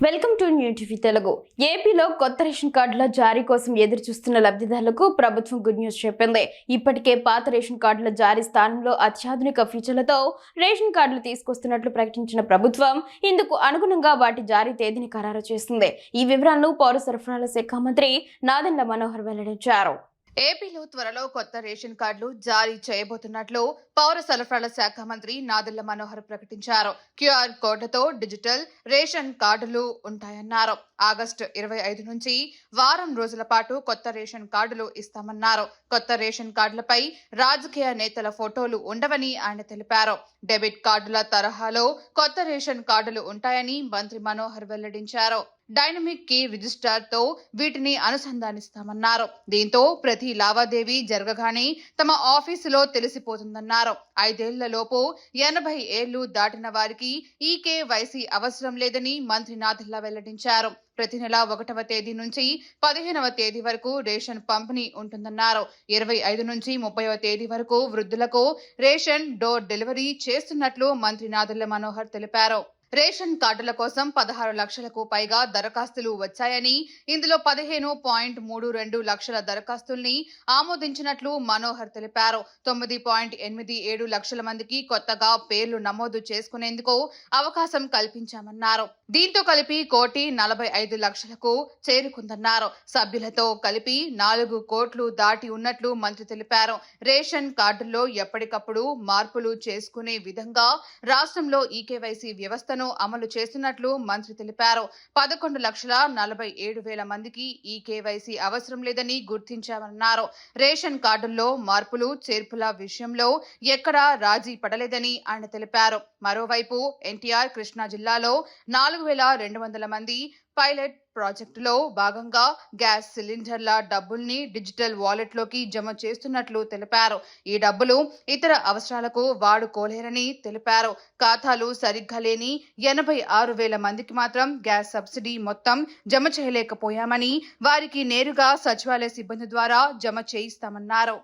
Welcome to new TV Telugu. ఏపీలో కొత్త ration కార్డుల జారీ కోసం ఎదురు చూస్తున్న లబ్ధిదారులకు ప్రభుత్వం గుడ్ న్యూస్ చెప్పింది. ఇప్పటికే పాత రేషన్ కార్డుల జారీ స్థానంలో అత్యాధునిక ఫీచర్లతో రేషన్ కార్డులు తీసుకొస్తున్నట్లు ప్రకటించిన ప్రభుత్వం ఇందుకు అనుగుణంగా వాటి జారీ తేదీని ఖరారు చేసింది. ఈ వివరాలను పౌర సరఫరాల శాఖ మంత్రి నాదెండ్ల మనోహర్ వెల్లడించారు. ఏపీలో త్వరలో కొత్త రేషన్ కార్డులు జారీ చేయబోతున్నట్లు పౌర సరఫరాల శాఖ మంత్రి నాదెండ్ల మనోహర్ ప్రకటించారు. క్యూఆర్ కోడ్లతో డిజిటల్ రేషన్ కార్డులు ఉంటాయన్నారు. ఆగస్టు 25 నుంచి వారం రోజుల పాటు కొత్త రేషన్ కార్డులు ఇస్తామన్నారు. కొత్త రేషన్ కార్డులపై రాజకీయ నేతల ఫోటోలు ఉండవని ఆయన తెలిపారు. డెబిట్ కార్డుల తరహాలో కొత్త రేషన్ కార్డులు ఉంటాయని మంత్రి మనోహర్ వెల్లడించారు. డైనమిక్ కీ రిజిస్టర్ తో వీటిని అనుసంధానిస్తామన్నారు. దీంతో ప్రతి లావాదేవీ జరగగానే తమ ఆఫీసులో తెలిసిపోతుందన్నారు. 5 ఏళ్లలోపు 80 ఏళ్లు దాటిన వారికి ఈకేవైసీ అవసరం లేదని మంత్రి నాదెండ్ల వెల్లడించారు. ప్రతి నెల 1వ తేదీ నుంచి 15వ తేదీ వరకు రేషన్ పంపిణీ ఉంటుందన్నారు. 25 నుంచి 30వ తేదీ వరకు వృద్ధులకు రేషన్ డోర్ డెలివరీ చేస్తున్నట్లు మంత్రి నాదెండ్ల మనోహర్ తెలిపారు. రేషన్ కార్డుల కోసం 16 లక్షలకు పైగా దరఖాస్తులు వచ్చాయని, ఇందులో 15.32 లక్షల దరఖాస్తుల్ని ఆమోదించినట్లు మనోహర్ తెలిపారు. 9.87 లక్షల మందికి కొత్తగా పేర్లు నమోదు చేసుకునేందుకు అవకాశం కల్పించామన్నారు. దీంతో కలిపి 1,45,00,000కు చేరుకుందన్నారు. సభ్యులతో కలిపి 4 కోట్లు దాటి ఉన్నట్లు మంత్రి తెలిపారు. రేషన్ కార్డుల్లో ఎప్పటికప్పుడు మార్పులు చేసుకునే విధంగా రాష్ట్రంలో ఈకేవైసీ వ్యవస్థను అమలు చేస్తున్నట్లు మంత్రి తెలిపారు. 11,47,000 మందికి ఈ కేవైసీ అవసరం లేదని గుర్తించామన్నారు. రేషన్ కార్డుల్లో మార్పులు చేర్పుల విషయంలో ఎక్కడా రాజీ పడలేదని ఆయన తెలిపారు. మరోవైపు ఎన్టీఆర్ కృష్ణా జిల్లాలో 4,200 మంది పైలట్ ప్రాజెక్టులో భాగంగా గ్యాస్ సిలిండర్ల డబ్బుల్ని డిజిటల్ వాలెట్లోకి జమ చేస్తున్నట్లు తెలిపారు. ఈ డబ్బులు ఇతర అవసరాలకు వాడుకోలేరని తెలిపారు. ఖాతాలు సరిగ్గా లేని 86,000 మందికి మాత్రం గ్యాస్ సబ్సిడీ మొత్తం జమ చేయలేకపోయామని, వారికి నేరుగా సచివాలయ సిబ్బంది ద్వారా జమ చేయిస్తామన్నారు.